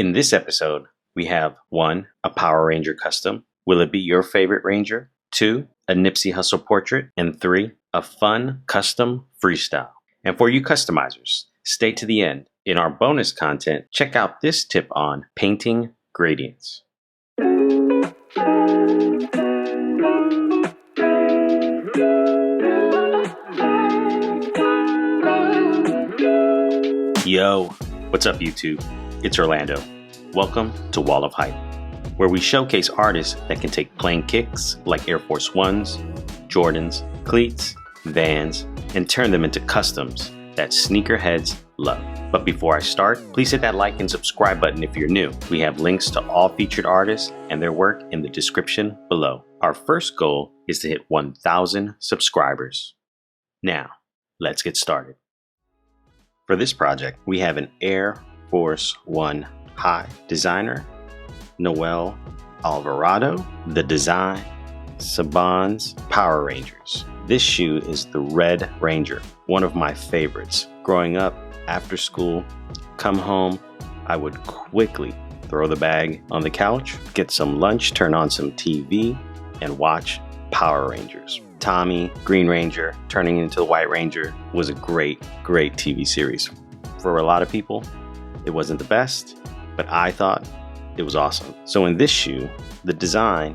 In this episode, we have 1. A Power Ranger custom. Will it be your favorite Ranger? 2. A Nipsey Hussle portrait. And 3. A fun custom freestyle. And for you customizers, stay to the end. In our bonus content, check out this tip on painting gradients. Yo, what's up YouTube? It's Orlando. Welcome to Wall of Hype, where we showcase artists that can take plain kicks like Air Force Ones, Jordans, cleats, Vans, and turn them into customs that sneakerheads love. But before I start, please hit that like and subscribe button if you're new. We have links to all featured artists and their work in the description below. Our first goal is to hit 1,000 subscribers. Now, let's get started. For this project, we have an Air Force One High designer, Noel Alvarado. The design, Saban's Power Rangers. This shoe is the Red Ranger, one of my favorites. Growing up, after school, come home, I would quickly throw the bag on the couch, get some lunch, turn on some TV, and watch Power Rangers. Tommy, Green Ranger, turning into the White Ranger was a great TV series. For a lot of people, it wasn't the best, but I thought it was awesome. So in this shoe, the design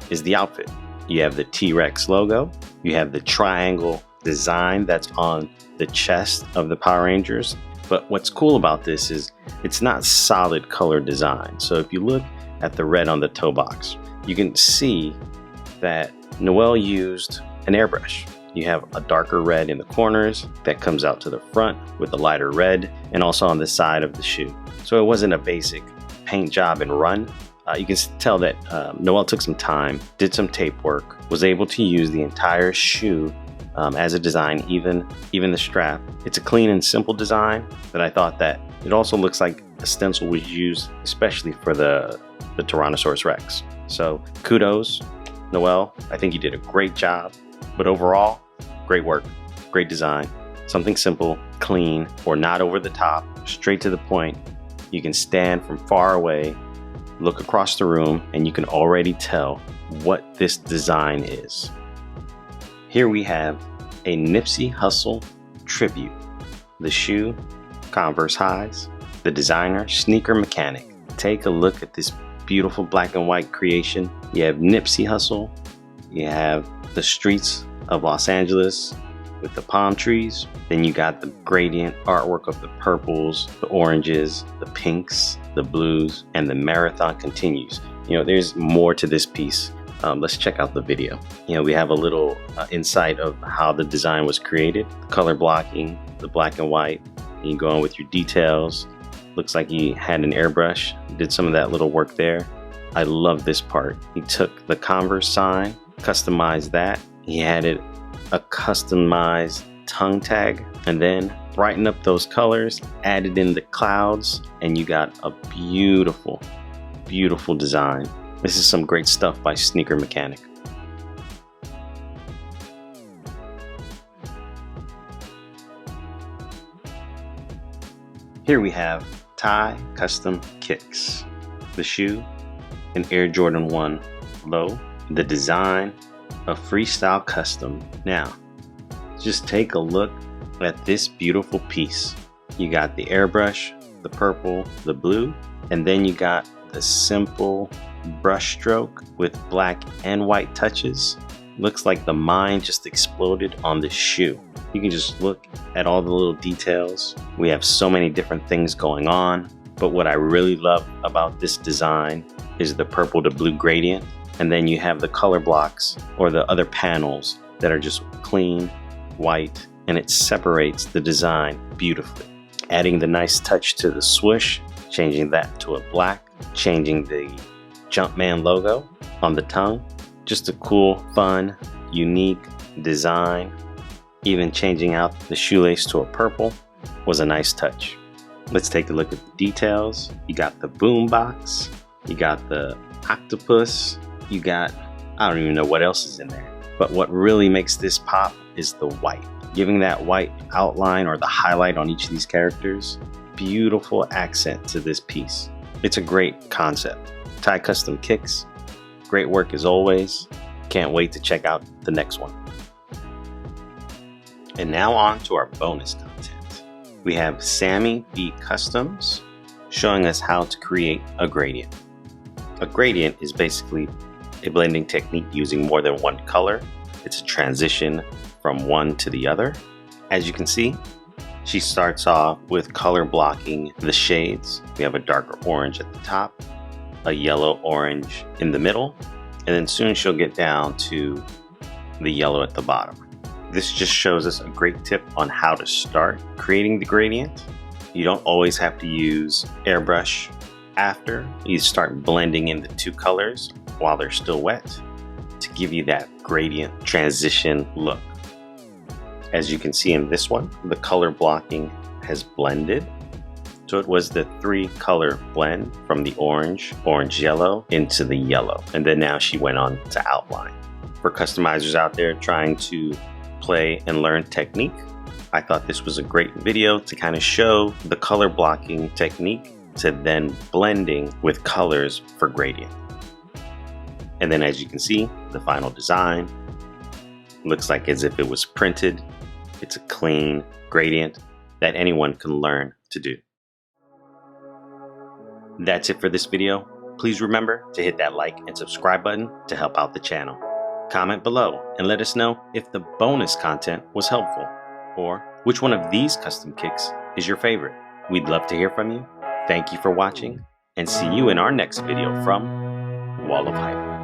is the outfit. You have the T-Rex logo, you have the triangle design that's on the chest of the Power Rangers. But what's cool about this is it's not solid color design. So if you look at the red on the toe box, you can see that Noel used an airbrush. You have a darker red in the corners that comes out to the front with a lighter red, and also on the side of the shoe. So it wasn't a basic paint job and run. You can tell that Noel took some time, did some tape work, was able to use the entire shoe as a design, even the strap. It's a clean and simple design, but I thought that it also looks like a stencil was used, especially for the Tyrannosaurus Rex. So kudos, Noel. I think you did a great job, but overall, great work, great design. Something simple, clean, or not over the top, straight to the point. You can stand from far away, look across the room, and you can already tell what this design is. Here we have a Nipsey Hussle tribute. The shoe, Converse highs. The designer, Sneaker Mechanic. Take a look at this beautiful black and white creation. You have Nipsey Hussle. You have the streets of Los Angeles with the palm trees. Then you got the gradient artwork of the purples, the oranges, the pinks, the blues, and the marathon continues. You know, there's more to this piece. Let's check out the video. You know, we have a little insight of how the design was created, color blocking, the black and white. You go on with your details. Looks like he had an airbrush, did some of that little work there. I love this part. He took the Converse sign, customized that. He added a customized tongue tag, and then brighten up those colors, added in the clouds, and you got a beautiful design. This is some great stuff by Sneaker Mechanic. Here we have Ty Custom Kicks. The shoe, an Air Jordan 1 low. The design, a Freestyle custom. Now, just take a look at this beautiful piece. You got the airbrush, the purple, the blue, and then you got the simple brush stroke with black and white touches. Looks like the mind just exploded on the shoe. You can just look at all the little details. We have so many different things going on, but what I really love about this design is the purple to blue gradient, and then you have the color blocks or the other panels that are just clean, white, and it separates the design beautifully. Adding the nice touch to the swoosh, changing that to a black, changing the Jumpman logo on the tongue. Just a cool, fun, unique design. Even changing out the shoelace to a purple was a nice touch. Let's take a look at the details. You got the boom box, you got the octopus, you got, I don't even know what else is in there. But what really makes this pop is the white. Giving that white outline or the highlight on each of these characters, beautiful accent to this piece. It's a great concept. Ty Custom Kicks, great work as always. Can't wait to check out the next one. And now on to our bonus content. We have Sammy B Customs showing us how to create a gradient. A gradient is basically a blending technique using more than one color. It's a transition from one to the other. As you can see, she starts off with color blocking the shades. We have a darker orange at the top, a yellow orange in the middle, and then soon she'll get down to the yellow at the bottom. This just shows us a great tip on how to start creating the gradient. You don't always have to use airbrush after you start blending in the two colors while they're still wet to give you that gradient transition look. As you can see in this one, the color blocking has blended. So it was the 3-color blend from the orange, yellow into the yellow. And then now she went on to outline. For customizers out there trying to play and learn technique, I thought this was a great video to kind of show the color blocking technique to then blending with colors for gradient. And then as you can see, the final design looks like as if it was printed. It's a clean gradient that anyone can learn to do. That's it for this video. Please remember to hit that like and subscribe button to help out the channel. Comment below and let us know if the bonus content was helpful, or which one of these custom kicks is your favorite. We'd love to hear from you. Thank you for watching, and see you in our next video from Wall of Hype.